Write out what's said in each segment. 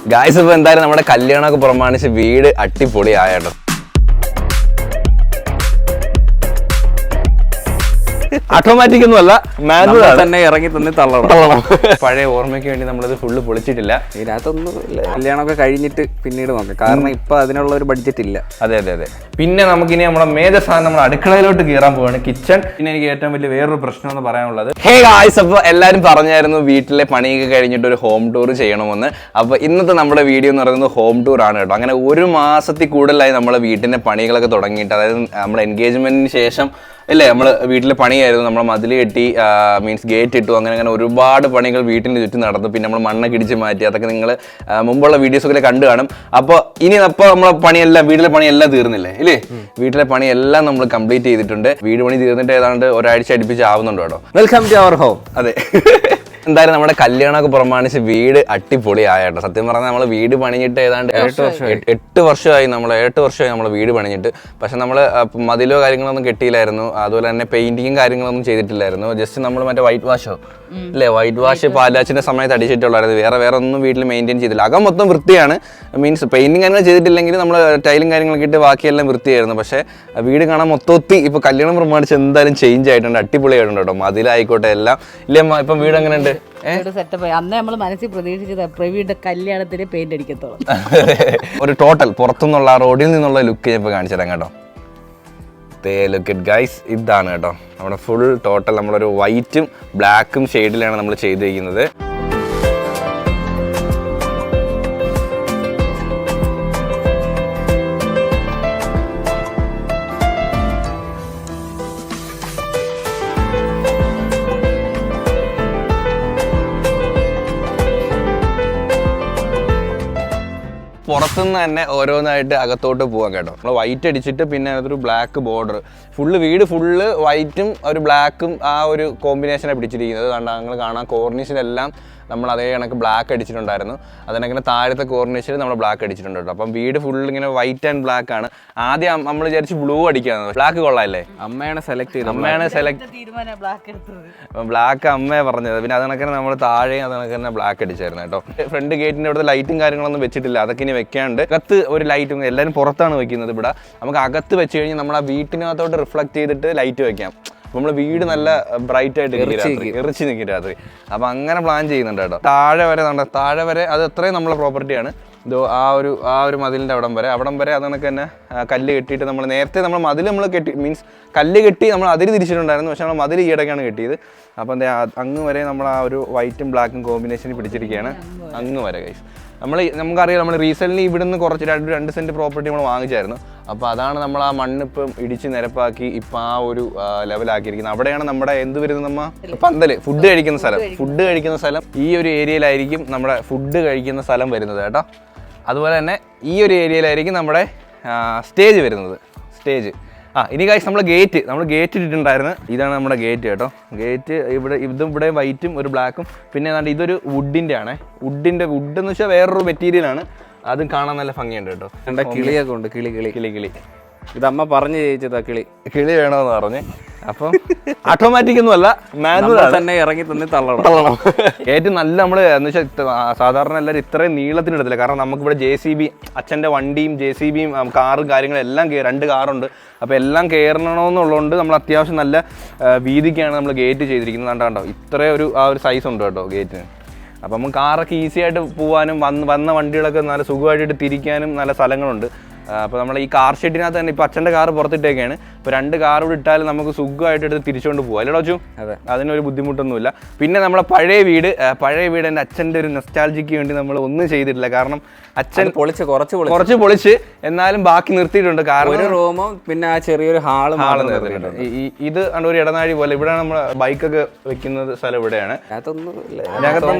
Guys ഇപ്പോൾ എന്തായാലും നമ്മുടെ കല്യാണമൊക്കെ പ്രമാണിച്ച് വീട് അടിപൊളിയായിട്ടോ. ഓട്ടോമാറ്റിക് ഒന്നും അല്ല, മാനുവൽ തന്നെ ഇറങ്ങി തന്നെ തള്ളണം. പഴയ ഓർമ്മയ്ക്ക് വേണ്ടി നമ്മളിത് ഫുള്ള് പൊളിച്ചിട്ടില്ല. ഇതിനകത്തൊന്നും കല്യാണമൊക്കെ കഴിഞ്ഞിട്ട് പിന്നീട് നോക്കാം, കാരണം ഇപ്പൊ അതിനുള്ള ഒരു ബഡ്ജറ്റ് ഇല്ല. അതെ അതെ അതെ. പിന്നെ നമുക്കിനി നമ്മുടെ മേജർ സാധനം നമ്മുടെ അടുക്കളയിലോട്ട് കയറാൻ പോവാണ്, കിച്ചൺ. പിന്നെ എനിക്ക് ഏറ്റവും വലിയ വേറൊരു പ്രശ്നം എന്ന് പറയാനുള്ളത്, ഹേ ഗായ്സ്, അപ്പോൾ എല്ലാവരും പറഞ്ഞായിരുന്നു വീട്ടിലെ പണിയൊക്കെ കഴിഞ്ഞിട്ട് ഒരു ഹോം ടൂർ ചെയ്യണമെന്ന്. അപ്പോൾ ഇന്നത്തെ നമ്മുടെ വീഡിയോ എന്ന് പറയുന്നത് ഹോം ടൂർ ആണ് കേട്ടോ. അങ്ങനെ ഒരു മാസത്തിൽ കൂടുതലായി നമ്മളെ വീട്ടിൻ്റെ പണികളൊക്കെ തുടങ്ങിയിട്ട്, അതായത് നമ്മുടെ എൻഗേജ്മെന്റിന് ശേഷം അല്ലേ നമ്മൾ വീട്ടിലെ പണിയായിരുന്നു. നമ്മൾ മതിൽ കെട്ടി, മീൻസ് ഗേറ്റ് ഇട്ടു, അങ്ങനെ ഒരുപാട് പണികൾ വീട്ടിന് ചുറ്റും നടന്നു. പിന്നെ നമ്മൾ മണ്ണൊക്കെ ഇടിച്ച് മാറ്റി, അതൊക്കെ നിങ്ങൾ മുമ്പുള്ള വീഡിയോസൊക്കെ കണ്ടു കാണും. അപ്പോൾ നമ്മളെ പണിയെല്ലാം, വീട്ടിലെ പണിയെല്ലാം തീർന്നില്ലേ ഇല്ലേ? വീട്ടിലെ പണിയെല്ലാം നമ്മൾ കംപ്ലീറ്റ് ചെയ്തിട്ടുണ്ട്. വീട് പണി തീർന്നിട്ട് ഏതാണ്ട് ഒരാഴ്ച അടുപ്പിച്ച് ആവുന്നുണ്ട് കേട്ടോ. Welcome to our home. അതെ. എന്തായാലും നമ്മുടെ കല്യാണമൊക്കെ പ്രമാണിച്ച് വീട് അടിപൊളിയായിട്ടോ. സത്യം പറഞ്ഞാൽ നമ്മൾ വീട് പണിഞ്ഞിട്ട് ഏതാണ്ട് 8 വർഷമായി. നമ്മൾ 8 വർഷമായി നമ്മൾ വീട് പണിഞ്ഞിട്ട്. പക്ഷെ നമ്മൾ മതിലോ കാര്യങ്ങളൊന്നും കെട്ടിയില്ലായിരുന്നു. അതുപോലെ തന്നെ പെയിന്റിങ്ങും കാര്യങ്ങളൊന്നും ചെയ്തിട്ടില്ലായിരുന്നു. ജസ്റ്റ് നമ്മൾ മറ്റേ വൈറ്റ് വാഷോ അല്ലേ, വൈറ്റ് വാഷ് പാലാച്ചിന്റെ സമയത്ത് അടിച്ചിട്ടുള്ളായിരുന്നു. വേറെ ഒന്നും വീട്ടിൽ മെയിൻറ്റെയിൻ ചെയ്തില്ല. അകം മൊത്തം വൃത്തിയാണ്, മീൻസ് പെയിന്റിങ് കാര്യങ്ങൾ ചെയ്തിട്ടില്ലെങ്കിൽ നമ്മൾ ടൈലും കാര്യങ്ങളൊക്കെ ഇട്ട് ബാക്കിയെല്ലാം വൃത്തിയായിരുന്നു. പക്ഷേ വീട് കാണാൻ മൊത്തത്തിൽ ഇപ്പോൾ കല്യാണം പ്രമാണിച്ച് എന്തായാലും ചേഞ്ച് ആയിട്ടുണ്ട്, അടിപൊളിയായിട്ടുണ്ട് കേട്ടോ. മതിലായിക്കോട്ടെ എല്ലാം ഇല്ലേ അമ്മ? ഇപ്പം വീട് എങ്ങനെയുണ്ട്? സെറ്റപ്പ്. അന്ന് നമ്മൾ മനസ്സിൽ പ്രതീക്ഷിച്ചത് പ്രവീണിന്റെ കല്യാണത്തിന് പെയിന്റ് അടിക്കത്തോളം. ഒരു ടോട്ടൽ പുറത്തുനിന്നുള്ള റോഡിൽ നിന്നുള്ള ലുക്ക് ഞാൻ ഇപ്പോൾ കാണിച്ചു തരാം കേട്ടോ. ലുക്ക് ഇറ്റ് ഗൈസ്, ഇതാണ് കേട്ടോ നമ്മുടെ ഫുൾ ടോട്ടൽ. നമ്മളൊരു വൈറ്റും ബ്ലാക്കും ഷെയ്ഡിലാണ് നമ്മൾ ചെയ്തിരിക്കുന്നത്. പുറത്തുനിന്ന് തന്നെ ഓരോന്നായിട്ട് അകത്തോട്ട് പോകാൻ കേട്ടോ. നമ്മൾ വൈറ്റ് അടിച്ചിട്ട് പിന്നെ അതൊരു ബ്ലാക്ക് ബോർഡർ, വീട് ഫുള്ള് വൈറ്റും ഒരു ബ്ലാക്കും ആ ഒരു കോമ്പിനേഷനാണ് പിടിച്ചിരിക്കുന്നത്. നിങ്ങൾ കാണാം, കോർണിഷിലെല്ലാം നമ്മൾ അതേ കണക്ക് ബ്ലാക്ക് അടിച്ചിട്ടുണ്ടായിരുന്നു. അതിനങ്ങനെ താഴത്തെ കോർണിഷിൽ നമ്മൾ ബ്ലാക്ക് അടിച്ചിട്ടുണ്ട് കേട്ടോ. അപ്പം വീട് ഫുൾ ഇങ്ങനെ വൈറ്റ് ആൻഡ് ബ്ലാക്ക് ആണ്. ആദ്യം നമ്മൾ വിചാരിച്ച് ബ്ലൂ അടിക്കാന്ന്. ബ്ലാക്ക് കൊള്ളാല്ലേ? അമ്മയാണ് സെലക്ട് ചെയ്തത്. ബ്ലാക്ക് അമ്മയെ പറഞ്ഞത്. പിന്നെ അത് കണക്കെ നമ്മൾ താഴെയും അത് കണക്ക് തന്നെ ബ്ലാക്ക് അടിച്ചായിരുന്നു കേട്ടോ. ഫ്രണ്ട് ഗേറ്റിൻ്റെ അവിടുത്തെ ലൈറ്റും കാര്യങ്ങളൊന്നും വെച്ചിട്ടില്ല, അതൊക്കെ ഇനി വെക്കാണ്ട്. അകത്ത് ഒരു ലൈറ്റും, എല്ലാവരും പുറത്താണ് വെക്കുന്നത്. ഇവിടെ നമുക്ക് അകത്ത് വെച്ച് കഴിഞ്ഞാൽ നമ്മൾ ആ വീട്ടിനകത്തോട്ട് റിഫ്ലക്ട് ചെയ്തിട്ട് ലൈറ്റ് വെക്കാം. നമ്മൾ വീട് നല്ല ബ്രൈറ്റ് ആയിട്ട് എറിച്ച് നിൽക്കും രാത്രി. അപ്പം അങ്ങനെ പ്ലാൻ ചെയ്യുന്നുണ്ട് കേട്ടോ. താഴെ വരെ അത് അത്രയും നമ്മളെ പ്രോപ്പർട്ടിയാണ്. ഇതോ ആ ഒരു മതിലിൻ്റെ അവിടം വരെ അത് കണക്ക് തന്നെ കല്ല് കെട്ടിയിട്ട് നമ്മൾ നേരത്തെ നമ്മൾ മതിൽ കെട്ടി, മീൻസ് കല്ല് കെട്ടി നമ്മൾ അതിൽ തിരിച്ചിട്ടുണ്ടായിരുന്നു. പക്ഷെ നമ്മൾ മതിൽ ഈയിടയ്ക്കാണ് കെട്ടിയത്. അപ്പം എന്താ അങ്ങ് വരെ നമ്മൾ ആ ഒരു വൈറ്റും ബ്ലാക്കും കോമ്പിനേഷനിൽ പിടിച്ചിരിക്കുകയാണ്. അങ്ങ് വരെ ഗൈസ്. നമുക്കറിയാം, നമ്മൾ റീസെൻ്റ്ലി ഇവിടുന്ന് കുറച്ച് 2 സെൻറ്റ് പ്രോപ്പർട്ടി നമ്മൾ വാങ്ങിച്ചായിരുന്നു. അപ്പോൾ അതാണ് നമ്മൾ ആ മണ്ണിപ്പം ഇടിച്ച് നിരപ്പാക്കി ഇപ്പം ആ ഒരു ലെവലാക്കിയിരിക്കുന്നത്. അവിടെയാണ് നമ്മുടെ എന്ത് വരുന്നത്, നമ്മ പന്തൽ, ഫുഡ് കഴിക്കുന്ന സ്ഥലം ഈ ഒരു ഏരിയയിലായിരിക്കും നമ്മുടെ ഫുഡ് കഴിക്കുന്ന സ്ഥലം വരുന്നത് കേട്ടോ. അതുപോലെ തന്നെ ഈ ഒരു ഏരിയയിലായിരിക്കും നമ്മുടെ സ്റ്റേജ് വരുന്നത്. ഇനി ഗൈസ് നമ്മൾ ഗേറ്റ് ഇട്ടിട്ടുണ്ടായിരുന്നു. ഇതാണ് നമ്മുടെ ഗേറ്റ് കേട്ടോ. ഗേറ്റ് ഇവിടെ വൈറ്റും ഒരു ബ്ലാക്കും. പിന്നെ ഏതാണ്ട് ഇതൊരു വുഡിൻ്റെ ആണ്. വുഡ് എന്ന് വെച്ചാൽ വേറൊരു മെറ്റീരിയലാണ്. അതും കാണാൻ നല്ല ഭംഗിയുണ്ട് കേട്ടോ. കിളിയൊക്കെ ഉണ്ട്. കിളി ഇത് അമ്മ പറഞ്ഞു ജയിച്ചതാ. കിളി വേണമെന്ന് പറഞ്ഞ്. അപ്പം ഓട്ടോമാറ്റിക് ഒന്നും അല്ല, മാനുവൽ തന്നെ ഇറങ്ങി തന്നെ തള്ളണം. ഏറ്റവും നല്ല നമ്മൾ എന്ന് വെച്ചാൽ സാധാരണ എല്ലാവരും ഇത്രയും നീളത്തിനെടുത്തില്ല. കാരണം നമുക്കിവിടെ JCB, അച്ഛൻ്റെ വണ്ടിയും JCB കാറും കാര്യങ്ങളും എല്ലാം 2 കാറുണ്ട്. അപ്പോൾ എല്ലാം കയറണമെന്നുള്ളതുകൊണ്ട് നമ്മൾ അത്യാവശ്യം നല്ല വീതിക്കാണ് നമ്മൾ ഗേറ്റ് ചെയ്തിരിക്കുന്നത്. കണ്ടോ ഇത്രയും ആ ഒരു സൈസ് ഉണ്ട് കേട്ടോ ഗേറ്റിന്. അപ്പം നമുക്ക് കാറൊക്കെ ഈസി ആയിട്ട് പോകാനും വന്ന വണ്ടികളൊക്കെ നല്ല സുഖമായിട്ട് തിരിക്കാനും നല്ല സ്ഥലങ്ങളുണ്ട്. അപ്പോൾ നമ്മൾ ഈ കാർ ഷെഡിനകത്ത് തന്നെ ഇപ്പോൾ അച്ഛൻ്റെ കാർ പുറത്തിട്ടേക്കാണ്. ഇപ്പോൾ 2 കാർ കൂടി ഇട്ടാലും നമുക്ക് സുഖമായിട്ട് എടുത്ത് തിരിച്ചുകൊണ്ട് പോകാം അല്ലേ ഡോച്ചു? അതെ, അതിനൊരു ബുദ്ധിമുട്ടൊന്നുമില്ല. പിന്നെ നമ്മളെ പഴയ വീട് എൻ്റെ അച്ഛൻ്റെ ഒരു നൊസ്റ്റാൾജിക്ക് വേണ്ടി നമ്മൾ ഒന്നും ചെയ്തിട്ടില്ല. കാരണം അച്ഛൻ കുറച്ച് പൊളിച്ച് എന്നാലും ബാക്കി നിർത്തിയിട്ടുണ്ട്. കാരണം ഒരു റൂമും പിന്നെ ആ ചെറിയൊരു ഹാള് നിർത്തിയിട്ടുണ്ട്. ഇത് ഒരു ഇടനാഴി പോലെ ഇവിടെയാണ് നമ്മൾ ബൈക്കൊക്കെ വെക്കുന്നത് സ്ഥലം ഇവിടെയാണ്.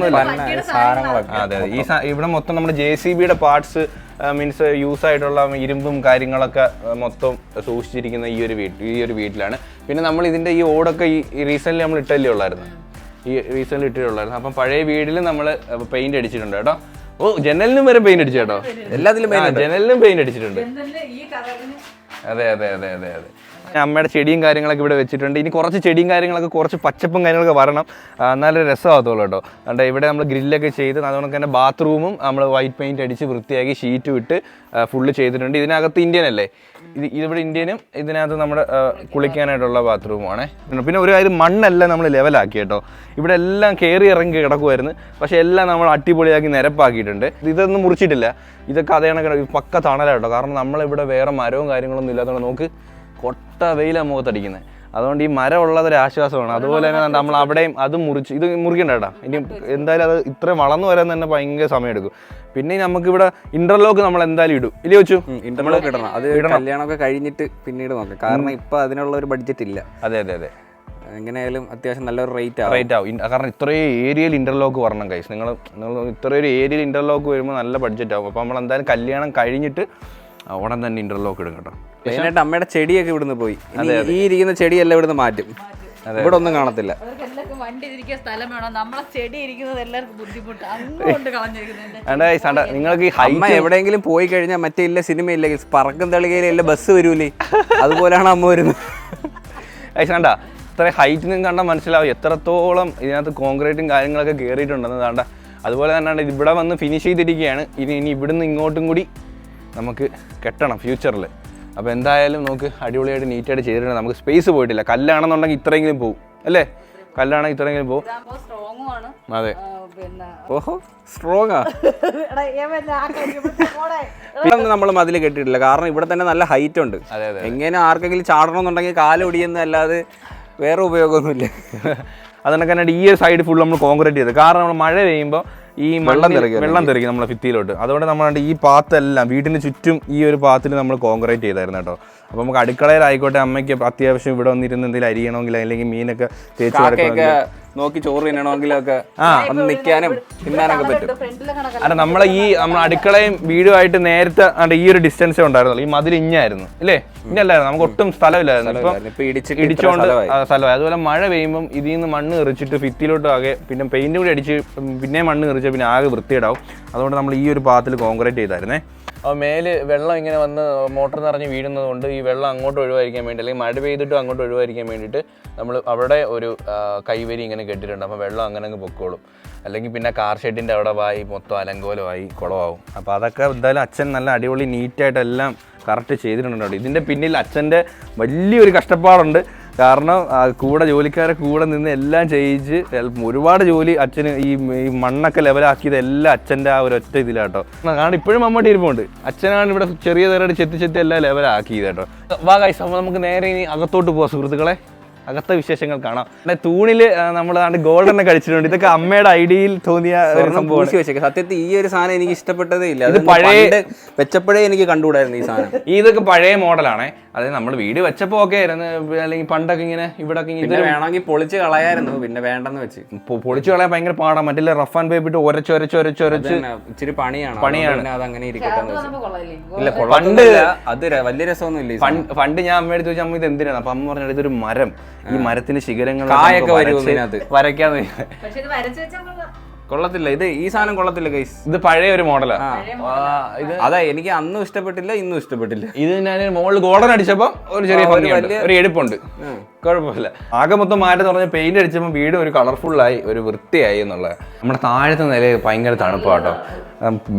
അതെ, ഇവിടെ മൊത്തം നമ്മുടെ JCBയുടെ പാർട്സ്, മീൻസ് യൂസ് ആയിട്ടുള്ള ഇരുമ്പും കാര്യങ്ങളൊക്കെ മൊത്തം സൂക്ഷിച്ചിരിക്കുന്ന ഈ ഒരു വീട്ടിലാണ്. പിന്നെ നമ്മൾ ഇതിൻ്റെ ഈ ഓടൊക്കെ ഈ റീസെൻ്റ്ലി നമ്മൾ ഇട്ടിട്ടുള്ളായിരുന്നു. അപ്പം പഴയ വീട്ടിൽ നമ്മൾ പെയിന്റ് അടിച്ചിട്ടുണ്ട് കേട്ടോ. ജനലിനും വരെ പെയിന്റ് അടിച്ചു കേട്ടോ. എല്ലാത്തിലും ജനലിനും പെയിന്റ് അടിച്ചിട്ടുണ്ട്. അതെ. അമ്മയുടെ ചെടിയും കാര്യങ്ങളൊക്കെ ഇവിടെ വെച്ചിട്ടുണ്ട്. ഇനി കുറച്ച് ചെടിയും കാര്യങ്ങളൊക്കെ കുറച്ച് പച്ചപ്പും കാര്യങ്ങളൊക്കെ വരണം, എന്നാലും രസമാകത്തുള്ളൂ കേട്ടോ. അതുകൊണ്ട് ഇവിടെ നമ്മൾ ഗ്രില്ലൊക്കെ ചെയ്ത് അതുകൊണ്ട് തന്നെ ബാത്റൂമും നമ്മൾ വൈറ്റ് പെയിൻറ്റ് അടിച്ച് വൃത്തിയാക്കി ഷീറ്റ് വിട്ട് ഫുള്ള് ചെയ്തിട്ടുണ്ട്. ഇതിനകത്ത് ഇന്ത്യൻ അല്ലേ, ഇതിവിടെ ഇന്ത്യനും ഇതിനകത്ത് നമ്മുടെ കുളിക്കാനായിട്ടുള്ള ബാത്റൂമാണ്. പിന്നെ ഒരു കാര്യം, മണ്ണെല്ലാം നമ്മൾ ലെവലാക്കി കേട്ടോ. ഇവിടെ എല്ലാം കയറി ഇറങ്ങി കിടക്കുമായിരുന്നു, പക്ഷേ എല്ലാം നമ്മൾ അടിപൊളിയാക്കി നിരപ്പാക്കിയിട്ടുണ്ട്. ഇതൊന്നും മുറിച്ചിട്ടില്ല, ഇതൊക്കെ അതേ കണക്ക് പക്ക തണലാണ് കേട്ടോ. കാരണം നമ്മളിവിടെ വേറെ മരവും കാര്യങ്ങളൊന്നും ഇല്ലാത്തതുകൊണ്ട് നമുക്ക് കൊട്ട വെയിലാണ് മുഖത്തടിക്കുന്നത്. അതുകൊണ്ട് ഈ മരം ഉള്ളതൊരു ആശ്വാസമാണ്. അതുപോലെ തന്നെ നമ്മൾ അവിടെയും അത് മുറിച്ച് ഇത് മുറിക്കണ്ട കേട്ടോ. ഇനി എന്തായാലും അത് ഇത്രയും വളർന്നു വരാൻ തന്നെ ഭയങ്കര സമയമെടുക്കും. പിന്നെ നമുക്കിവിടെ ഇന്റർലോക്ക് നമ്മൾ എന്തായാലും ഇടും, ഇല്ലേ വെച്ചു? ഇന്റർലോക്ക് ഇടണം, അത് കല്യാണമൊക്കെ കഴിഞ്ഞിട്ട് പിന്നീട് നോക്കാം. കാരണം ഇപ്പൊ അതിനുള്ള ഒരു ബഡ്ജറ്റ് ഇല്ല. അതെ അതെ അതെ, എങ്ങനെയായാലും അത്യാവശ്യം നല്ലൊരു റേറ്റ് ആവും. കാരണം ഇത്രയും ഏരിയയിൽ ഇന്റർലോക്ക് വരണം കൈസ്. നിങ്ങൾ ഇത്രയൊരു ഏരിയയിൽ ഇന്റർലോക്ക് വരുമ്പോൾ നല്ല ബഡ്ജറ്റ് ആവും. അപ്പോൾ നമ്മൾ എന്തായാലും കല്യാണം കഴിഞ്ഞിട്ട് ഉടൻ തന്നെ ഇന്റർലോക്ക് ഇടും കേട്ടോ. മെയിനായിട്ട് അമ്മയുടെ ചെടിയൊക്കെ ഇവിടുന്ന് പോയി. ഈ ഇരിക്കുന്ന ചെടിയെല്ലാം ഇവിടുന്ന് മാറ്റും, ഇവിടെ ഒന്നും കാണത്തില്ല. വണ്ടി ഇരിക്കാൻ സ്ഥലം വേണം, നമ്മളെ ചെടി ഇരിക്കുന്നത് എല്ലാവർക്കും ബുദ്ധിമുട്ട്. അങ്ങോട്ട് കളഞ്ഞിരിക്കുന്നത് നിങ്ങൾക്ക് അമ്മ എവിടെയെങ്കിലും പോയി കഴിഞ്ഞാൽ മറ്റേ ഇല്ല സിനിമയില്ല പറക്കും തളികയിലെ ബസ് വരൂലേ, അതുപോലെയാണ് അമ്മ വരുന്നത്. കണ്ട ഇത്ര ഹൈറ്റിൽ നിന്ന് കണ്ടാൽ മനസ്സിലാവും എത്രത്തോളം ഇതിനകത്ത് കോൺക്രീറ്റും കാര്യങ്ങളൊക്കെ കയറിയിട്ടുണ്ടെന്ന്. കണ്ട അതുപോലെ തന്നെ ഇവിടെ വന്ന് ഫിനിഷ് ചെയ്തിരിക്കുകയാണ്. ഇനി ഇവിടുന്ന് ഇങ്ങോട്ടും കൂടി നമുക്ക് കെട്ടണം ഫ്യൂച്ചറിൽ. അപ്പോൾ എന്തായാലും നമുക്ക് അടിപൊളിയായിട്ട് നീറ്റായിട്ട് ചെയ്തിട്ടുണ്ട്. നമുക്ക് സ്പേസ് പോയിട്ടില്ല. കല്ലാണെന്നുണ്ടെങ്കിൽ ഇത്രയെങ്കിലും പോവും അല്ലേ, കല്ലാണെങ്കിൽ ഇത്രയെങ്കിലും പോവും. അതെ, ഓഹോ സ്ട്രോങ്ങാ. നമ്മൾ മതിൽ കെട്ടിയിട്ടില്ല, കാരണം ഇവിടെ തന്നെ നല്ല ഹൈറ്റ് ഉണ്ട്. എങ്ങനെ ആർക്കെങ്കിലും ചാടണമെന്നുണ്ടെങ്കിൽ കാലൊടിയെന്നല്ലാതെ വേറെ ഉപയോഗമൊന്നുമില്ല. അതുകൊണ്ടൊക്കെ തന്നെ ഈ ഒരു സൈഡ് ഫുൾ നമ്മൾ കോൺക്രീറ്റ് ചെയ്തത്. കാരണം നമ്മൾ മഴ പെയ്യുമ്പോൾ ഈ വെള്ളം തെറിക്കും നമ്മളെ ഭിത്തിയിലോട്ട്. അതുകൊണ്ട് നമ്മൾ ഈ പാത്തെല്ലാം വീടിന് ചുറ്റും ഈ ഒരു പാത്തിൽ നമ്മൾ കോൺക്രീറ്റ് ചെയ്തായിരുന്നു കേട്ടോ. അപ്പോൾ നമുക്ക് അടുക്കളയിലായിക്കോട്ടെ, അമ്മയ്ക്ക് അത്യാവശ്യം ഇവിടെ വന്നിരുന്ന് എന്തെങ്കിലും അരിയണമെങ്കിൽ അല്ലെങ്കിൽ മീനൊക്കെ തേച്ച് നോക്കി ചോറ് തിന്നണമെങ്കിലൊക്കെ ഒന്ന് നിൽക്കാനും തിന്നാനൊക്കെ പറ്റും. അല്ല നമ്മൾ അടുക്കളയും വീടുമായിട്ട് നേരത്തെ ഈ ഒരു ഡിസ്റ്റൻസേ ഉണ്ടായിരുന്നുള്ളൂ. ഈ മതിൽ ഇഞ്ഞായിരുന്നു ഇല്ലേ, ഇഞ്ഞല്ലായിരുന്നു, നമുക്ക് ഒട്ടും സ്ഥലമില്ലായിരുന്നു. ഇപ്പൊ ഇടിച്ചോണ്ട് സ്ഥലമായി. അതുപോലെ മഴ പെയ്യുമ്പം ഇതിൽ നിന്ന് മണ്ണ് എറിച്ചിട്ട് ഭിത്തിയിലോട്ട് ആകെ പിന്നെ പെയിന്റ് കൂടി അടിച്ച് പിന്നെ മണ്ണ് എറിച്ചാൽ പിന്നെ ആകെ വൃത്തിയിടാവും. അതുകൊണ്ട് നമ്മൾ ഈ ഒരു പാത്തിൽ കോൺക്രീറ്റ് ചെയ്തായിരുന്നേ. അപ്പോൾ മേല് വെള്ളം ഇങ്ങനെ വന്ന് മോട്ടർ നിറഞ്ഞ് വീഴുന്നത് കൊണ്ട് ഈ വെള്ളം അങ്ങോട്ട് ഒഴിവായിരിക്കാൻ വേണ്ടി, അല്ലെങ്കിൽ മഴ പെയ്തിട്ടും അങ്ങോട്ട് ഒഴിവായിരിക്കാൻ വേണ്ടിയിട്ട് നമ്മൾ അവിടെ ഒരു കൈവരി ഇങ്ങനെ കെട്ടിയിട്ടുണ്ട്. അപ്പോൾ വെള്ളം അങ്ങനെ അങ്ങ് പൊക്കോളും. അല്ലെങ്കിൽ പിന്നെ കാർ ഷെഡിൻ്റെ അവിടെ ആയി മൊത്തം അലങ്കോലമായി കുളമാവും. അപ്പോൾ അതൊക്കെ എന്തായാലും അച്ഛൻ നല്ല അടിപൊളി നീറ്റായിട്ടെല്ലാം കറക്റ്റ് ചെയ്തിട്ടുണ്ട്. ഇതിൻ്റെ പിന്നിൽ അച്ഛൻ്റെ വലിയൊരു കഷ്ടപ്പാടുണ്ട്. കാരണം കൂടെ ജോലിക്കാരെ കൂടെ നിന്ന് എല്ലാം ചെയ്യിച്ച് ഒരുപാട് ജോലി അച്ഛന് ഈ മണ്ണൊക്കെ ലെവലാക്കിയത് എല്ലാം അച്ഛൻ്റെ ആ ഒരൊറ്റ ഇതിലാട്ടോ. കാരണം ഇപ്പോഴും മമ്മൂട്ടി ഇരിപ്പുണ്ട്. അച്ഛനാണ് ഇവിടെ ചെറിയ തരമായിട്ട് ചെത്തി എല്ലാം ലെവലാക്കിയത് കേട്ടോ. വാ ഗൈസ്, അപ്പോൾ നമുക്ക് നേരെ ഇനി അകത്തോട്ട് പോവാം സുഹൃത്തുക്കളെ. അകത്തെ വിശേഷങ്ങൾ കാണാം. തൂണില് നമ്മൾ ഗോൾഡൻ ഒക്കെ അടിച്ചിട്ടുണ്ട്. ഇതൊക്കെ അമ്മയുടെ ഐഡിയയിൽ തോന്നിയ സംഭവം. സത്യത്തിൽ ഈ ഒരു സാധനം എനിക്ക് ഇഷ്ടപ്പെട്ടതേ ഇല്ല. ഇത് പഴയ വെച്ചപ്പോഴേ എനിക്ക് കണ്ടുകൂടായിരുന്നു ഈ സാധനം. ഇതൊക്കെ പഴയ മോഡലാണേ. അതായത് നമ്മൾ വീട് വെച്ചപ്പോ ഒക്കെ ആയിരുന്നു, അല്ലെങ്കിൽ പണ്ടൊക്കെ ഇങ്ങനെ ഇവിടെ വേണമെങ്കിൽ പൊളിച്ച് കളയായിരുന്നു, പിന്നെ വേണ്ടെന്ന് വെച്ച്. പൊളിച്ച് കളയാൻ ഭയങ്കര പാടാണ്. മറ്റേ റഫ് ആൻഡ് പേപ്പിട്ട് ഒരച്ചൊരച്ച് ഇച്ചിരി പണിയാണ്. അതങ്ങനെ ഇരിക്കട്ടെ. ഇല്ല പണ്ട് അത് വലിയ രസമൊന്നും ഇല്ല. പണ്ട് ഞാൻ അമ്മയുടെ ചോദിച്ചാൽ അമ്മ ഇത് എന്തിനാണ്, അപ്പൊ അമ്മ പറഞ്ഞത് ഇതൊരു മരം, ഈ മരത്തിന്റെ ശിഖരങ്ങൾ കായൊക്കെ വരും വരയ്ക്കാന്ന്. കൊള്ളത്തില്ല ഇത്, ഈ സാധനം കൊള്ളത്തില്ല ഗൈസ്. ഇത് പഴയ ഒരു മോഡലാ. അതാ എനിക്ക് അന്നും ഇഷ്ടപ്പെട്ടില്ല, ഇന്നും ഇഷ്ടപ്പെട്ടില്ല. ഇത് ഞാൻ മോളിൽ ഗോൾഡൻ അടിച്ചപ്പോ ഒരു ചെറിയ ഒരു എടുപ്പുണ്ട്, കുഴപ്പമില്ല. ആകെ മൊത്തം മാറ്റം പറഞ്ഞ പെയിന്റ് അടിച്ചപ്പോൾ വീട് ഒരു കളർഫുള്ളായി, ഒരു വൃത്തിയായി എന്നുള്ളത്. നമ്മുടെ താഴത്തെ നില ഭയങ്കര തണുപ്പാട്ടോ.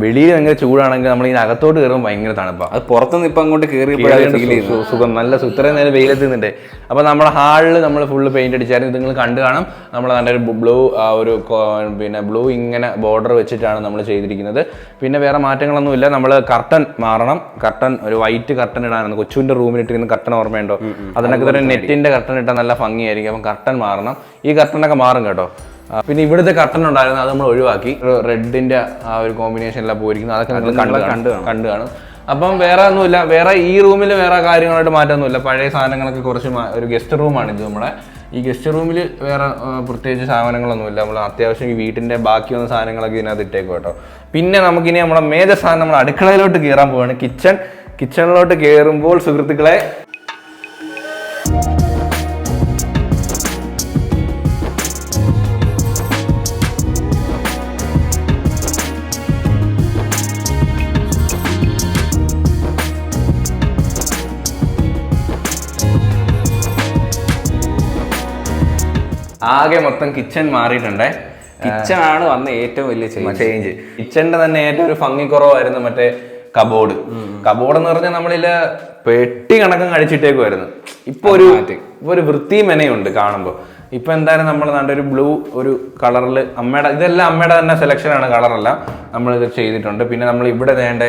വെളിയിൽ ഭയങ്കര ചൂടാണെങ്കിൽ നമ്മൾ ഇതിന് അകത്തോട്ട് കയറുമ്പോൾ ഭയങ്കര തണുപ്പാണ്. അത് പുറത്തുനിന്ന് ഇപ്പം അങ്ങോട്ട് കയറി സുഖം, നല്ല ഇത്രയും നേരം വെയിലെത്തുന്നുണ്ട്. അപ്പോൾ നമ്മുടെ ഹാളിൽ നമ്മൾ ഫുള്ള് പെയിന്റ് അടിച്ചായിരുന്നു. ഇത് നിങ്ങൾ കണ്ടു കാണാം. നമ്മൾ നല്ല ഒരു ബ്ലൂ ഒരു പിന്നെ ബ്ലൂ ഇങ്ങനെ ബോർഡർ വെച്ചിട്ടാണ് നമ്മൾ ചെയ്തിരിക്കുന്നത്. പിന്നെ വേറെ മാറ്റങ്ങളൊന്നുമില്ല. നമ്മൾ കർട്ടൻ മാറണം. കർട്ടൻ ഒരു വൈറ്റ് കർട്ടൻ ഇടാനാണ്. കൊച്ചുവിൻ്റെ റൂമിലിട്ടിരുന്ന കർട്ടൻ ഓർമ്മയുണ്ടോ? അതിനൊക്കെ ഒരു നെറ്റിന്റെ കർട്ടൻ ഇട്ടാൽ നല്ല ഭംഗിയായിരിക്കും. അപ്പം കർട്ടൻ മാറണം. ഈ കർട്ടനൊക്കെ മാറും കേട്ടോ. പിന്നെ ഇവിടുത്തെ കർട്ടൻ ഉണ്ടായിരുന്നു, അത് നമ്മൾ ഒഴിവാക്കി. റെഡിന്റെ ആ ഒരു കോമ്പിനേഷനിലാണ് പോയിരിക്കുന്നത്. അതൊക്കെ നിങ്ങൾ കണ്ടു കാണും. അപ്പം വേറെ ഒന്നുമില്ല. വേറെ ഈ റൂമിൽ വേറെ കാര്യങ്ങളായിട്ട് മാറ്റമൊന്നുമില്ല. പഴയ സാധനങ്ങളൊക്കെ കുറച്ച് ഒരു ഗസ്റ്റ് റൂമാണിത്. നമ്മുടെ ഈ ഗസ്റ്റ് റൂമിൽ വേറെ പ്രത്യേകിച്ച് സാധനങ്ങളൊന്നുമില്ല. നമ്മൾ അത്യാവശ്യം ഈ വീട്ടിൻ്റെ ബാക്കി വന്ന സാധനങ്ങളൊക്കെ ഇതിനകത്ത് ഇട്ടേക്കും കേട്ടോ. പിന്നെ നമുക്കിനി നമ്മുടെ മേജർ സാധനം നമ്മൾ അടുക്കളയിലോട്ട് കയറാൻ പോവാണ്. കിച്ചണിലോട്ട് കയറുമ്പോൾ സുഹൃത്തുക്കളെ ആകെ മൊത്തം കിച്ചൺ മാറിയിട്ടുണ്ടേ. കിച്ചൺ ആണ് വന്ന ഏറ്റവും വലിയ ചേഞ്ച്. കിച്ചണിന്റെ തന്നെ ഏറ്റവും ഒരു ഭംഗിക്കുറവായിരുന്നു മറ്റേ കബോർഡ് എന്ന് പറഞ്ഞാൽ നമ്മളില്ല പെട്ടി കണക്കം കഴിച്ചിട്ടേക്കുമായിരുന്നു. ഇപ്പൊ ഒരു വൃത്തി മെനയുണ്ട് കാണുമ്പോൾ. ഇപ്പൊ എന്തായാലും നമ്മൾ നല്ലൊരു ബ്ലൂ ഒരു കളറിൽ ഇതെല്ലാം അമ്മയുടെ തന്നെ സെലക്ഷനാണ്, കളറെല്ലാം നമ്മളിത് ചെയ്തിട്ടുണ്ട്. പിന്നെ നമ്മൾ ഇവിടെ വേണ്ട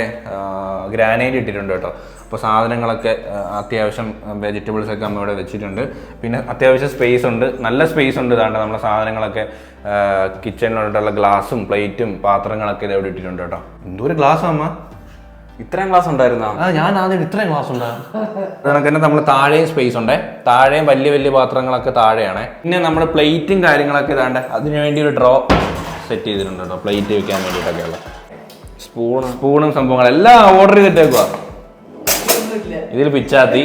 ഗ്രാനൈറ്റ് ഇട്ടിട്ടുണ്ട് കേട്ടോ. അപ്പോൾ സാധനങ്ങളൊക്കെ അത്യാവശ്യം വെജിറ്റബിൾസ് ഒക്കെ അമ്മ ഇവിടെ വെച്ചിട്ടുണ്ട്. പിന്നെ അത്യാവശ്യം സ്പേസ് ഉണ്ട്, നല്ല സ്പേസ് ഉണ്ട്. ഇതാണ്ട് നമ്മളെ സാധനങ്ങളൊക്കെ കിച്ചണിലോട്ടുള്ള ഗ്ലാസും പ്ലേറ്റും പാത്രങ്ങളൊക്കെ ഇത് എവിടെ ഇട്ടിട്ടുണ്ട് കേട്ടോ. എന്തോരം ഗ്ലാസ് അമ്മ, ഇത്രയും ഗ്ലാസ് ഉണ്ടായിരുന്നോ? ഞാൻ ആദ്യം ഇത്രയും ഗ്ലാസ് ഉണ്ടാകും. അതുകൊണ്ട് തന്നെ നമ്മൾ താഴെയും സ്പേസ് ഉണ്ട്, താഴെയും വലിയ വലിയ പാത്രങ്ങളൊക്കെ താഴെയാണ്. പിന്നെ നമ്മൾ പ്ലേറ്റും കാര്യങ്ങളൊക്കെ ഇതാണ്ട് അതിനു വേണ്ടി ഒരു ഡ്രോ സെറ്റ് ചെയ്തിട്ടുണ്ട് കേട്ടോ, പ്ലേറ്റ് വെക്കാൻ വേണ്ടിയിട്ടൊക്കെയുള്ള സ്പൂണും സംഭവങ്ങളെല്ലാം ഓർഡർ ചെയ്തിട്ടേക്കുക. ഇതിൽ പിച്ചാത്തി,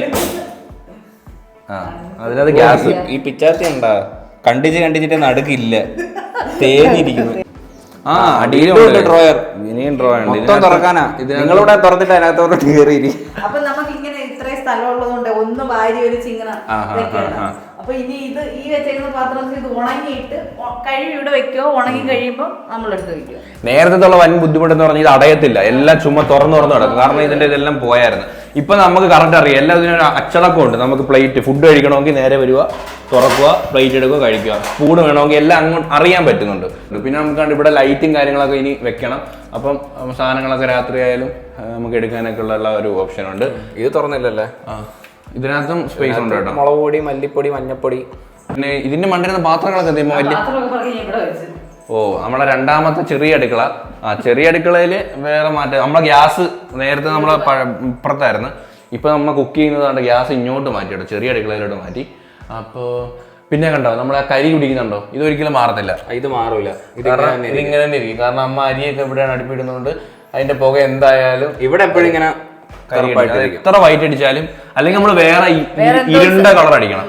അതിനകത്ത് ഗ്യാസ്. ഈ പിച്ചാത്തി ഉണ്ടാ കണ്ടിച്ചിട്ട് നടുക്കില്ല, തേഞ്ഞിരിക്കുന്നു. ഡ്രോയർ ഇനിയും ഡ്രോയർ മൊത്തം തുറക്കാനാ. നിങ്ങളിവിടെ തുറന്നിട്ട് അതിനകത്തോട്ട് കയറി. അപ്പൊ നമുക്ക് ഇങ്ങനെ ഇത്രയും സ്ഥലം ഉള്ളതുകൊണ്ട് ഒന്ന് വാരി ഒരു ചിങ്ങന വെക്കണം. അപ്പൊ ഇനി ഈ വെച്ചേക്കുന്ന പാത്രത്തിൽ ഇത് ഉണങ്ങിയിട്ട് കഴുകി ഇവിടെ വെക്കോ, ഉണങ്ങി കഴിയുമ്പോൾ നമ്മളെടുത്ത് വെക്കോ. നേരത്തെ വൻ ബുദ്ധിമുട്ടെന്ന് പറഞ്ഞാൽ ഇത് അടയത്തില്ല, എല്ലാം ചുമ്മാ തുറന്നു കിടക്കും. കാരണം ഇതിന്റെ ഇതെല്ലാം പോയായിരുന്നു. ഇപ്പൊ നമുക്ക് കറക്റ്റ് അറിയാം, എല്ലാം ഇതിനൊരു അച്ചടക്കം ഉണ്ട്. നമുക്ക് പ്ലേറ്റ് ഫുഡ് കഴിക്കണമെങ്കിൽ നേരെ വരിക, തുറക്കുക, പ്ലേറ്റ് എടുക്കുക, കഴിക്കുക. സ്പൂൺ വേണമെങ്കിൽ എല്ലാം അങ്ങോട്ട് അറിയാൻ പറ്റുന്നുണ്ട്. പിന്നെ നമുക്ക് ഇവിടെ ലൈറ്റും കാര്യങ്ങളൊക്കെ ഇനി വെക്കണം. അപ്പം സാധനങ്ങളൊക്കെ രാത്രി ആയാലും നമുക്ക് എടുക്കാനൊക്കെ ഉള്ള ഒരു ഓപ്ഷൻ ഉണ്ട്. ഇത് തുറന്നില്ലല്ലേ? ഇതിനകത്തും സ്പേസ് ഉണ്ട് കേട്ടോ. മുളക് പൊടി, മല്ലിപ്പൊടി, മഞ്ഞപ്പൊടി. പിന്നെ ഇതിന്റെ മണ്ടിരുന്ന പാത്രങ്ങളൊക്കെ വലിയ നമ്മളെ രണ്ടാമത്തെ ചെറിയ അടുക്കള. ചെറിയ അടുക്കളയിൽ വേറെ മാറ്റം. നമ്മളെ ഗ്യാസ് നേരത്തെ നമ്മളെ ഇപ്പുറത്തായിരുന്നു. ഇപ്പൊ നമ്മൾ കുക്ക് ചെയ്യുന്നതുകൊണ്ട് ഗ്യാസ് ഇങ്ങോട്ട് മാറ്റിയിട്ടോ, ചെറിയ അടുക്കളയിലോട്ട് മാറ്റി. അപ്പോൾ പിന്നെ കണ്ടോ നമ്മളെ കരി കുടിക്കുന്നുണ്ടോ, ഇതൊരിക്കലും മാറത്തില്ല. ഇത് മാറൂല, ഇതിങ്ങനെ തന്നെ ഇരിക്കും. കാരണം അമ്മ അരിയൊക്കെ ഇവിടെയാണ് അടുപ്പിടുന്നതുകൊണ്ട് അതിന്റെ പുക എന്തായാലും ഇവിടെ എപ്പോഴും ഇങ്ങനെ എത്ര വൈറ്റ് അടിച്ചാലും, അല്ലെങ്കിൽ നമ്മൾ വേറെ ഇരുണ്ട കളർ അടിക്കണം.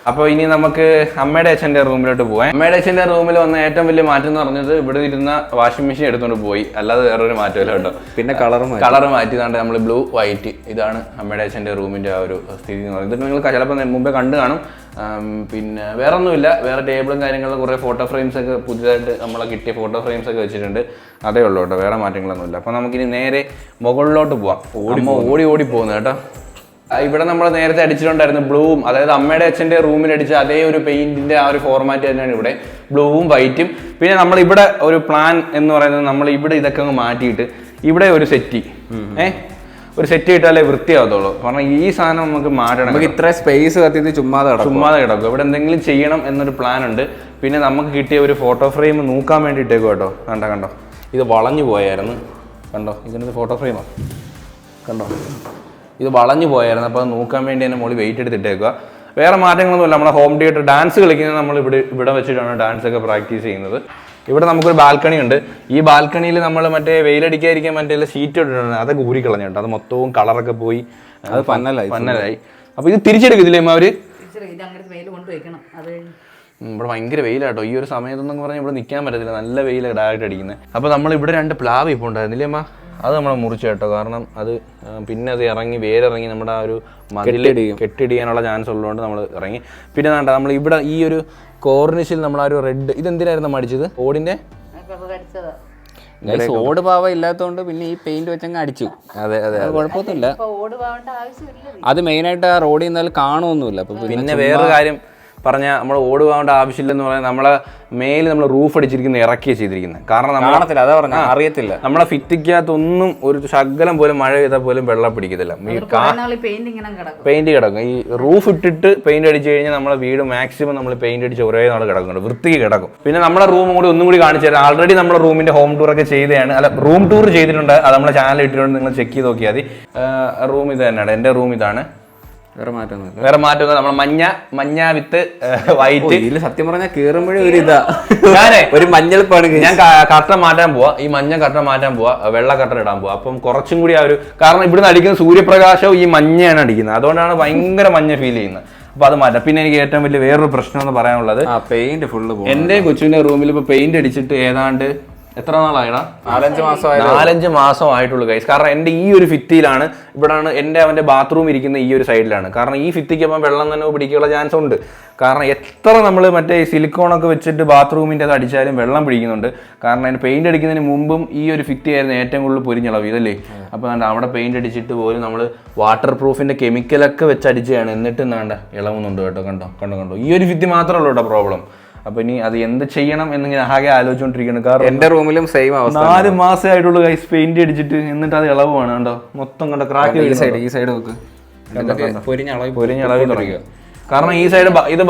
അപ്പൊ ഇനി നമുക്ക് അമ്മയുടെ അച്ഛന്റെ റൂമിലോട്ട് പോവാം. അമ്മയുടെ അച്ഛന്റെ റൂമിൽ വന്ന ഏറ്റവും വലിയ മാറ്റം എന്ന് പറഞ്ഞത് ഇവിടെ ഇരുന്ന വാഷിംഗ് മെഷീൻ എടുത്തോണ്ട് പോയി, അല്ലാതെ വേറൊരു മാറ്റമില്ല കേട്ടോ. പിന്നെ കളർ മാറ്റിയതാണ്ട് നമ്മൾ ബ്ലൂ വൈറ്റ്. ഇതാണ് അമ്മയുടെ അച്ഛന്റെ റൂമിന്റെ ആ ഒരു സ്ഥിതി എന്ന് പറയുന്നത്. ഇത് നിങ്ങൾ ചിലപ്പോൾ മുമ്പേ കണ്ടു കാണും. പിന്നെ വേറെ ഒന്നുമില്ല, വേറെ ടേബിളും കാര്യങ്ങളും കുറേ ഫോട്ടോ ഫ്രെയിംസ് ഒക്കെ പുതിയതായിട്ട് നമ്മളെ കിട്ടിയ ഫോട്ടോ ഫ്രെയിംസ് ഒക്കെ വെച്ചിട്ടുണ്ട്. അതേ ഉള്ളൂ കേട്ടോ, വേറെ മാറ്റങ്ങളൊന്നുമില്ല. അപ്പോൾ നമുക്കിനി നേരെ മുകളിലോട്ട് പോവാം. ഓടി പോകുന്നു കേട്ടോ. ഇവിടെ നമ്മൾ നേരത്തെ അടിച്ചിട്ടുണ്ടായിരുന്നു ബ്ലൂവും, അതായത് അമ്മയുടെ അച്ഛൻ്റെ റൂമിൽ അടിച്ച അതേ ഒരു പെയിന്റിന്റെ ആ ഒരു ഫോർമാറ്റ് തന്നെയാണ് ഇവിടെ, ബ്ലൂവും വൈറ്റും. പിന്നെ നമ്മൾ ഇവിടെ ഒരു പ്ലാൻ എന്ന് പറയുന്നത് നമ്മൾ ഇവിടെ ഇതൊക്കെ അങ്ങ് മാറ്റിയിട്ട് ഇവിടെ ഒരു സെറ്റ് ഒരു സെറ്റ് ഇട്ടാലേ വൃത്തിയാവത്തുള്ളൂ. കാരണം ഈ സാധനം നമുക്ക് മാറ്റണം. നമുക്ക് ഇത്ര സ്പേസ് കത്തിയത് ചുമ്മാതെ കിടക്കും. ഇവിടെ എന്തെങ്കിലും ചെയ്യണം എന്നൊരു പ്ലാൻ ഉണ്ട്. പിന്നെ നമുക്ക് കിട്ടിയ ഒരു ഫോട്ടോ ഫ്രെയിം നോക്കാൻ വേണ്ടിയിട്ടേക്കും കേട്ടോ. കണ്ടോ ഇത് വളഞ്ഞു പോയായിരുന്നു, കണ്ടോ ഇതിനൊരു ഫോട്ടോ ഫ്രെയിമോ കണ്ടോ, ഇത് വളഞ്ഞു പോയായിരുന്നു. അപ്പോൾ അത് നോക്കാൻ വേണ്ടി തന്നെ മോളി വെയിറ്റ് എടുത്തിട്ടേക്കുക. വേറെ മാറ്റങ്ങളൊന്നുമില്ല. നമ്മുടെ ഹോം തിയേറ്റർ ഡാൻസ് കളിക്കുന്നത് നമ്മൾ ഇവിടെ വെച്ചിട്ടാണ് ഡാൻസ് ഒക്കെ പ്രാക്ടീസ് ചെയ്യുന്നത്. ഇവിടെ നമുക്കൊരു ബാൽക്കണി ഉണ്ട്. ഈ ബാൽക്കണിയിൽ നമ്മൾ മറ്റേ വെയിലടിക്കാതിരിക്കാൻ മറ്റേ ഷീറ്റ് ഇട്ടിട്ടുണ്ട്, അതൊക്കെ ഊരിക്കളഞ്ഞു കേട്ടോ. അത് മൊത്തവും കളറൊക്കെ പോയി, അത് പന്നലായി. അപ്പോൾ ഇത് തിരിച്ചെടുക്കത്തില്ലേ അവര്? ഇവിടെ ഭയങ്കര വെയിലാട്ടോ ഈ ഒരു സമയത്തെന്നൊക്കെ പറഞ്ഞാൽ ഇവിടെ നിൽക്കാൻ പറ്റത്തില്ല, നല്ല വെയിലാണ് ഡയറക്റ്റ് അടിക്കുന്നത്. അപ്പോൾ നമ്മൾ ഇവിടെ 2 പ്ലാവ് ഇപ്പോൾ ഉണ്ടായിരുന്നില്ലേ അമ്മ, അത് നമ്മൾ മുറിച്ചു കേട്ടോ. കാരണം അത് പിന്നെ അത് വേരിറങ്ങി നമ്മുടെ ആ ഒരു മതിൽ കെട്ടിടിയാനുള്ള ചാൻസ് ഉള്ളതുകൊണ്ട് നമ്മൾ ഇറങ്ങി. പിന്നെ നമ്മൾ ഇവിടെ ഈ ഒരു കോർണിഷിൽ നമ്മൾ ആ ഒരു റെഡ്, ഇതെന്തിനായിരുന്നു അടിച്ചത്? ഓടിന്റെ ഓട് പാവ ഇല്ലാത്തതുകൊണ്ട് പിന്നെ ഈ പെയിന്റ് വെച്ചങ്ങ് അടിച്ചു. അതെ കുഴപ്പമൊന്നുമില്ല. അത് മെയിനായിട്ട് ആ റോഡിൽ നിന്നാലും കാണുമൊന്നുമില്ല. അപ്പൊ പിന്നെ വേറെ കാര്യം പറഞ്ഞാൽ നമ്മൾ ഓട് പോകേണ്ട ആവശ്യമില്ലെന്ന് പറഞ്ഞാൽ നമ്മളെ മേല് നമ്മൾ റൂഫ് അടിച്ചിരിക്കുന്ന ഇറക്കിയാണ് ചെയ്തിരിക്കുന്നത്. കാരണം അറിയത്തില്ല, നമ്മളെ ഭിത്തിക്കകത്തൊന്നും ഒരു ശകലം പോലും മഴ ചെയ്താൽ പോലും വെള്ളം പിടിക്കത്തില്ല. പെയിന്റ് കിടക്കും. ഈ റൂഫ് ഇട്ടിട്ട് പെയിന്റ് അടിച്ചു കഴിഞ്ഞാൽ നമ്മളെ വീട് മാക്സിമം നമ്മൾ പെയിന്റ് അടിച്ച് ഒരേ നാൾ കിടക്കുന്നുണ്ട്, വൃത്തിക്ക് കിടക്കും. പിന്നെ നമ്മുടെ റൂം കൂടി ഒന്നും കൂടി കാണിച്ചു തരാം. ആൾറെഡി നമ്മുടെ റൂമിന്റെ ഹോം ടൂർ ഒക്കെ ചെയ്തതാണ്, അല്ല റൂം ടൂർ ചെയ്തിട്ടുണ്ട്. അത് നമ്മളെ ചാനൽ ഇട്ടിട്ടുണ്ട്, നിങ്ങൾ ചെക്ക് ചെയ്ത് നോക്കിയാൽ മതി. റൂം ഇത് തന്നെയാണ്, എൻ്റെ റൂം ഇതാണ്. വേറെ മാറ്റമൊന്നും നമ്മൾ മഞ്ഞ വിത്ത് വൈറ്റ്. ഇതിൽ സത്യം പറഞ്ഞാൽ കേറുമ്പോഴേ ഒരു ഇതാ, ഒരു മഞ്ഞൾപ്പാണ്. ഞാൻ കട്ട മാറ്റാൻ പോവാ, ഈ മഞ്ഞ കട്ട മാറ്റാൻ പോവാ, വെള്ള കട്ട ഇടാൻ പോവാ. അപ്പം കുറച്ചും കൂടി ആ ഒരു, കാരണം ഇവിടുന്ന് അടിക്കുന്ന സൂര്യപ്രകാശവും ഈ മഞ്ഞയാണ് അടിക്കുന്നത്, അതുകൊണ്ടാണ് ഭയങ്കര മഞ്ഞ ഫീൽ ചെയ്യുന്നത്. അപ്പൊ അത് മാറ്റാം. പിന്നെ എനിക്ക് ഏറ്റവും വലിയ വേറൊരു പ്രശ്നം എന്ന് പറയാനുള്ളത്, പെയിന്റ് ഫുള്ള് എന്റെ കൊച്ചുവിന്റെ റൂമിൽ ഇപ്പൊ പെയിന്റ് അടിച്ചിട്ട് ഏതാണ്ട് എത്ര നാളായിടാ? 4-5 മാസമായി. 4-5 മാസമായിട്ടുള്ളൂ ഗൈസ്. കാരണം എൻ്റെ ഈ ഒരു ഭിത്തിയിലാണ്, ഇവിടെയാണ് അവൻ്റെ ബാത്റൂം ഇരിക്കുന്ന ഈ ഒരു സൈഡിലാണ്. കാരണം ഈ ഭിത്തിക്ക് അപ്പം വെള്ളം തന്നെ പിടിക്കാനുള്ള ചാൻസ് ഉണ്ട്. കാരണം എത്ര നമ്മൾ മറ്റേ സിലിക്കോണൊക്കെ വെച്ചിട്ട് ബാത്റൂമിൻ്റെ അത് അടിച്ചാലും വെള്ളം പിടിക്കുന്നുണ്ട്. കാരണം അതിന് പെയിന്റ് അടിക്കുന്നതിന് മുമ്പും ഈ ഒരു ഭിത്തിയായിരുന്നു ഏറ്റവും കൂടുതൽ പൊരിഞ്ഞളവ് ഇതല്ലേ. അപ്പോൾ അവിടെ പെയിന്റ് അടിച്ചിട്ട് പോലും നമ്മൾ വാട്ടർ പ്രൂഫിൻ്റെ കെമിക്കലൊക്കെ വെച്ച് അടിച്ചതാണ്. എന്നിട്ട് എന്താണ്ട ഇളവുന്നുണ്ട് കേട്ടോ. കണ്ടോ ഈ ഒരു ഭിത്തി മാത്രമേ ഉള്ളൂ കേട്ടോ പ്രോബ്ലം. അപ്പൊ ഇനി അത് എന്ത് ചെയ്യണം എന്നിങ്ങനെ ആകെ ആലോചിച്ചോണ്ടിരിക്കുന്നു. കാരണം എന്റെ റൂമിലും സെയിം അവസ്ഥ. 4 മാസമായിട്ടുള്ള ഗൈസ് പെയിന്റ് അടിച്ചിട്ട്, എന്നിട്ട് അത് ഇളവാണ് കണ്ടോ. മൊത്തം കണ്ടോ ക്രാക്ക്. ഈ സൈഡ് നോക്ക്, പൊരിഞ്ഞളവ് തുടങ്ങിയ. കാരണം ഈ സൈഡ് ഇത്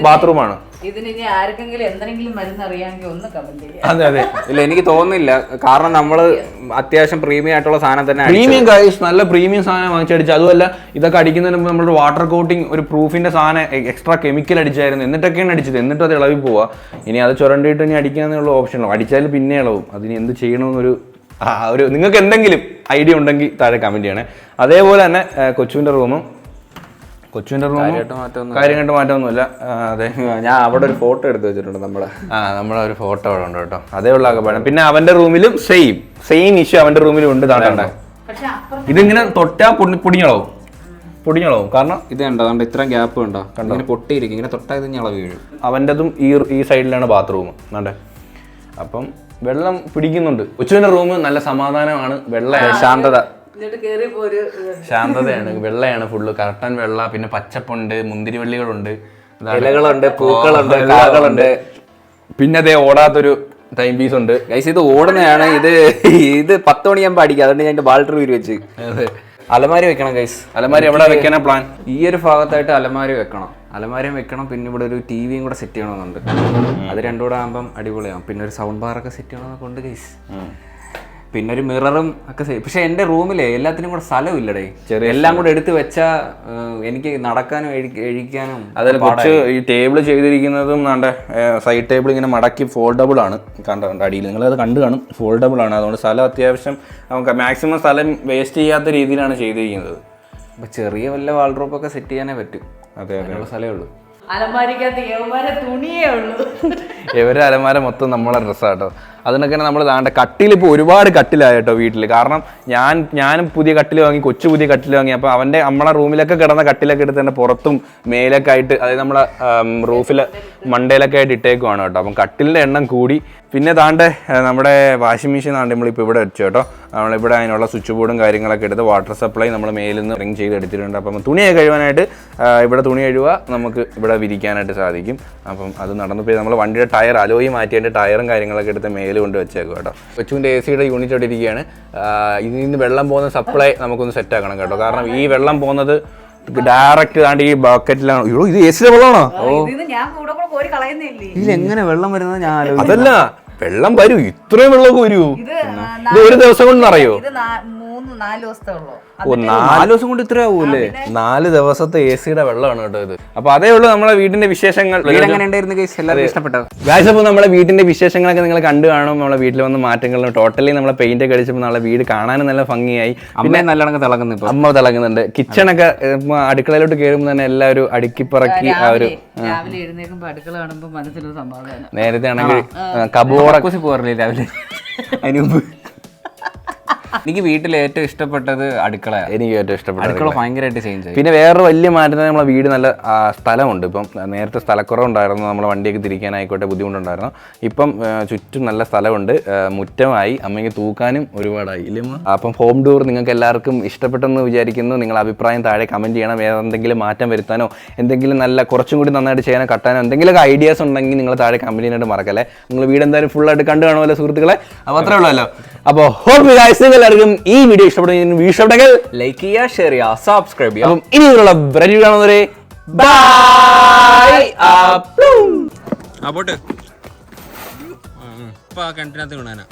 ബാത്റൂമാണ്. ഇതിന് ഇനി ആർക്കെങ്കിലും എന്തെങ്കിലും മരുന്ന് അറിയാമെങ്കിൽ ഒന്ന് കമന്റ് ചെയ്യാം. അതെ ഇല്ല, എനിക്ക് തോന്നുന്നില്ല. കാരണം നമ്മള് അത്യാവശ്യം പ്രീമിയം ആയിട്ടുള്ള സാധനം തന്നെ, പ്രീമിയം ഗൈസ്, നല്ല പ്രീമിയം സാധനം വാങ്ങിച്ചടിച്ചു. അതുമല്ല ഇതൊക്കെ അടിക്കുന്നതിന് മുമ്പ് നമ്മുടെ വാട്ടർ കോട്ടിങ് ഒരു പ്രൂഫിന്റെ സാധനം എക്സ്ട്രാ കെമിക്കൽ അടിച്ചായിരുന്നു. എന്നിട്ടൊക്കെയാണ് അടിച്ചത്. എന്നിട്ട് അത് ഇളവി പോവാ. ഇനി അത് ചുരണ്ടിയിട്ട് ഇനി അടിക്കാന്നുള്ള ഓപ്ഷനോ, അടിച്ചാൽ പിന്നെ ഇളവും. അതിന് എന്ത് ചെയ്യണമെന്നൊരു നിങ്ങൾക്ക് എന്തെങ്കിലും ഐഡിയ ഉണ്ടെങ്കിൽ താഴെ കമന്റ് ചെയ്യണേ. അതേപോലെ തന്നെ കൊച്ചുവിന്റെ റൂമും കാര്യമായിട്ട് മാറ്റമൊന്നുമില്ല. അതെ, ഞാൻ അവിടെ ഒരു ഫോട്ടോ എടുത്ത് വെച്ചിട്ടുണ്ട് നമ്മളെ ഒരു ഫോട്ടോ അവിടെ ഉണ്ട് കേട്ടോ. അതേ ഉള്ള ആകെ. പിന്നെ അവന്റെ റൂമിലും സെയിം ഇഷ്യൂ അവന്റെ റൂമിലും ഉണ്ട്. താണ്ട ഇതിങ്ങനെ തൊട്ടാ പൊടിഞ്ഞളവും. കാരണം ഇത് കണ്ടോ, ഇത്രയും ഗ്യാപ്പ് കണ്ടോ, ഇങ്ങനെ പൊട്ടിയിരിക്കും. ഇങ്ങനെ തൊട്ടാ ഇത് ഞളവ് വീഴും. അവൻ്റെതും ഈ സൈഡിലാണ് ബാത്റൂം. അതെ, അപ്പം വെള്ളം പിടിക്കുന്നുണ്ട്. കൊച്ചുവിന്റെ റൂം നല്ല സമാധാനമാണ്. ശാന്തതയാണ്. വെള്ളയാണ് ഫുള്ള്. കർട്ടൻ വെള്ള, പിന്നെ പച്ചപ്പുണ്ട്, മുന്തിരിവള്ളികളുണ്ട്, ഇലകളുണ്ട്, പൂക്കളുണ്ട്, കാകളുണ്ട്. പിന്നെ അതേ ഓടാത്തൊരു ടൈം പീസ് ഉണ്ട് ഗൈസ്. ഇത് ഓടുന്നതാണ്. ഇത് 10 മണിയാകുമ്പോൾ അടിക്കുക. അതുകൊണ്ട് ഞാൻ ബാൾട്ടർ വീര് വെച്ച്. അതെ, അലമാരി വെക്കണം ഗൈസ്. അലമാരി എവിടെ വെക്കാനാ പ്ലാൻ? ഈ ഒരു ഭാഗത്തായിട്ട് അലമാരി വെക്കണം. പിന്നെ ഇവിടെ ഒരു ടിവിയും കൂടെ സെറ്റ് ചെയ്യണമെന്നുണ്ട്. അത് രണ്ടും കൂടെ ആകുമ്പം അടിപൊളിയാവും. പിന്നെ ഒരു സൗണ്ട് ബാറൊക്കെ സെറ്റ് ചെയ്യണമെന്നൊക്കെ ഉണ്ട് ഗൈസ്. പിന്നെ ഒരു മിററും ഒക്കെ. പക്ഷെ എന്റെ റൂമിലെ എല്ലാത്തിനും കൂടെ സ്ഥലമില്ലടേ. എല്ലാം കൂടെ എടുത്ത് വെച്ചാ എനിക്ക് നടക്കാനും എഴിക്കാനും. അതിൽ കുറച്ച് ഈ ടേബിൾ ചെയ്തിരിക്കുന്നതും സൈഡ് ടേബിൾ ഇങ്ങനെ മടക്കി ഫോൾഡബിൾ ആണ്. കണ്ട അടിയിൽ നിങ്ങളത് കണ്ടു കാണും. ഫോൾഡബിൾ ആണ്. അതുകൊണ്ട് സ്ഥലം അത്യാവശ്യം നമുക്ക് മാക്സിമം സ്ഥലം വേസ്റ്റ് ചെയ്യാത്ത രീതിയിലാണ് ചെയ്തിരിക്കുന്നത്. അപ്പൊ ചെറിയ വല്ല വാൾഡ്രോപ്പൊക്കെ സെറ്റ് ചെയ്യാനേ പറ്റും. അതെ, സ്ഥലമേ ഉള്ളൂ. അലമാരിക്കകത്ത് തുണിയേ ഉള്ളൂ. ഇവരുടെ അലമാര മൊത്തം നമ്മളെ ഡ്രസ്സാട്ടോ. അതിനൊക്കെ നമ്മൾ കട്ടിലിപ്പോൾ ഒരുപാട് കട്ടിലായിട്ടോ വീട്ടിൽ. കാരണം ഞാനും പുതിയ കട്ടിൽ വാങ്ങി, കൊച്ചു പുതിയ കട്ടിൽ വാങ്ങി. അപ്പോൾ നമ്മളെ റൂമിലൊക്കെ കിടന്ന കട്ടിലൊക്കെ എടുത്ത് തന്നെ പുറത്തും മേലൊക്കെ ആയിട്ട്, അതായത് നമ്മളെ റൂഫിൽ മണ്ടയിലൊക്കെ ആയിട്ട് ഇട്ടേക്കുവാണ് കേട്ടോ. അപ്പം കട്ടിലിൻ്റെ എണ്ണം കൂടി. പിന്നെ നമ്മുടെ വാഷിംഗ് മെഷീൻ നമ്മളിപ്പോൾ ഇവിടെ വെച്ചു കേട്ടോ. നമ്മളിവിടെ അതിനുള്ള സ്വിച്ച് ബോർഡും കാര്യങ്ങളൊക്കെ എടുത്ത് വാട്ടർ സപ്ലൈ നമ്മൾ മേലിൽ നിന്ന് റിങ് ചെയ്ത് എടുത്തിട്ടുണ്ട്. അപ്പം തുണിയൊക്കെ കഴുകാനായിട്ട് ഇവിടെ തുണി കഴുകുക, നമുക്ക് ഇവിടെ വിരിക്കാനായിട്ട് സാധിക്കും. അപ്പം അത് നടന്നു പോയി. നമ്മൾ വണ്ടിയുടെ ടയർ അലോയി മാറ്റിയിട്ട് ടയറും കാര്യങ്ങളൊക്കെ എടുത്ത് മേല് കൊണ്ട് വെച്ചേക്കും കേട്ടോ. കൊച്ചുവിൻ്റെ AC യൂണിറ്റ് അവിടെ ഇരിക്കുകയാണ്. ഇതിൽ നിന്ന് വെള്ളം പോകുന്ന സപ്ലൈ നമുക്കൊന്ന് സെറ്റ് ആക്കണം കേട്ടോ. കാരണം ഈ വെള്ളം പോകുന്നത് ഡയറക്റ്റ് ഈ ബക്കറ്റിലാണ്. ഇത് AC വെള്ളമാണോ? ഇതിലെങ്ങനെ വെള്ളം വരുന്നത് ഞാൻ അതല്ല, വെള്ളം വരൂ. ഇത്രയും വെള്ളമൊക്കെ വരൂ. ഇത് ഒരു ദിവസം കൊണ്ട് അറിയോ? 4 ദിവസത്തെ ഉള്ളൂ. 4 ദിവസം കൊണ്ട് ഇത്ര ആവൂല്ലേ? 4 ദിവസത്തെ AC വെള്ളമാണ് കേട്ടോ ഇത്. അപ്പൊ അതേ ഉള്ളൂ നമ്മളെ വീടിന്റെ വിശേഷങ്ങൾ. ഇഷ്ടപ്പെട്ടോ ഗൈസ്? അപ്പോൾ നമ്മളെ വീടിന്റെ വിശേഷങ്ങളൊക്കെ നിങ്ങൾ കണ്ടു കാണും. നമ്മളെ വീട്ടിൽ വന്ന മാറ്റങ്ങളും ടോട്ടലി നമ്മളെ പെയിന്റ് ഒക്കെ അടിച്ചപ്പോൾ നമ്മളെ വീട് കാണാനും നല്ല ഭംഗിയായി. പിന്നെ നല്ലോണം തിളങ്ങുന്നു. അമ്മ തിളങ്ങുന്നുണ്ട്. കിച്ചണൊക്കെ അടുക്കളയിലോട്ട് കയറുമ്പോൾ തന്നെ എല്ലാവരും അടുക്കിപ്പറക്കി ആ ഒരു രാവിലെ എഴുന്നേൽക്കുമ്പോൾ അടുക്കള കാണുമ്പോൾ മനസ്സിലൊരു സമാധാനം. നേരത്തെ ആണെങ്കിൽ കബോർഡ് പോറില്ലേ രാവിലെ? അതിനുമുമ്പ് എനിക്ക് വീട്ടിൽ ഏറ്റവും ഇഷ്ടപ്പെട്ടത് അടുക്കളയാണ്. എനിക്ക് ഏറ്റവും ഇഷ്ടപ്പെട്ട അടുക്കള ഭയങ്കരമായിട്ട് ചേഞ്ച് ആയി. പിന്നെ വേറൊരു വലിയ മാറ്റം നമ്മളെ വീട് നല്ല സ്ഥലമുണ്ട്. ഇപ്പം നേരത്തെ സ്ഥലക്കുറവുണ്ടായിരുന്നു. നമ്മളെ വണ്ടിയൊക്കെ തിരിക്കാനായിക്കോട്ടെ ബുദ്ധിമുട്ടുണ്ടായിരുന്നു. ഇപ്പം ചുറ്റും നല്ല സ്ഥലമുണ്ട്. മുറ്റമായി. അമ്മയ്ക്ക് തൂക്കാനും ഒരുപാടായി ഇല്ലേ? അപ്പം ഹോം ടൂർ നിങ്ങൾക്ക് എല്ലാവർക്കും ഇഷ്ടപ്പെട്ടെന്ന് വിചാരിക്കുന്നു. നിങ്ങളുടെ അഭിപ്രായം താഴെ കമൻറ്റ് ചെയ്യണം. വേറെ എന്തെങ്കിലും മാറ്റം വരുത്താനോ എന്തെങ്കിലും നല്ല കുറച്ചും കൂടി നന്നായിട്ട് ചെയ്യാനോ കട്ടാനോ എന്തെങ്കിലുമൊക്കെ ഐഡിയാസ് ഉണ്ടെങ്കിൽ നിങ്ങൾ താഴെ കമൻറ്റ് ചെയ്യാനായിട്ട് മറക്കല്ലേ. നിങ്ങൾ വീട് എന്തായാലും ഫുള്ളായിട്ട് കണ്ടു കാണുമല്ലോ സുഹൃത്തുക്കളെ. അപ്പോൾ അത്രേ ഉള്ളല്ലോ. അപ്പോൾ ഹോപ്പ് ഗൈസ് എല്ലാവർക്കും ഈ വീഡിയോ ഇഷ്ടപ്പെട്ടെങ്കിൽ ലൈക്ക് ചെയ്യുക, ഷെയർ ചെയ്യുക, സബ്സ്ക്രൈബ് ചെയ്യുക. അപ്പം ഇനിയുള്ള ബ്രൈഡ് കാണുന്നവരെ ബൈ. പോട്ടെ. കിണറ്റിനകത്ത് വീണാനാ.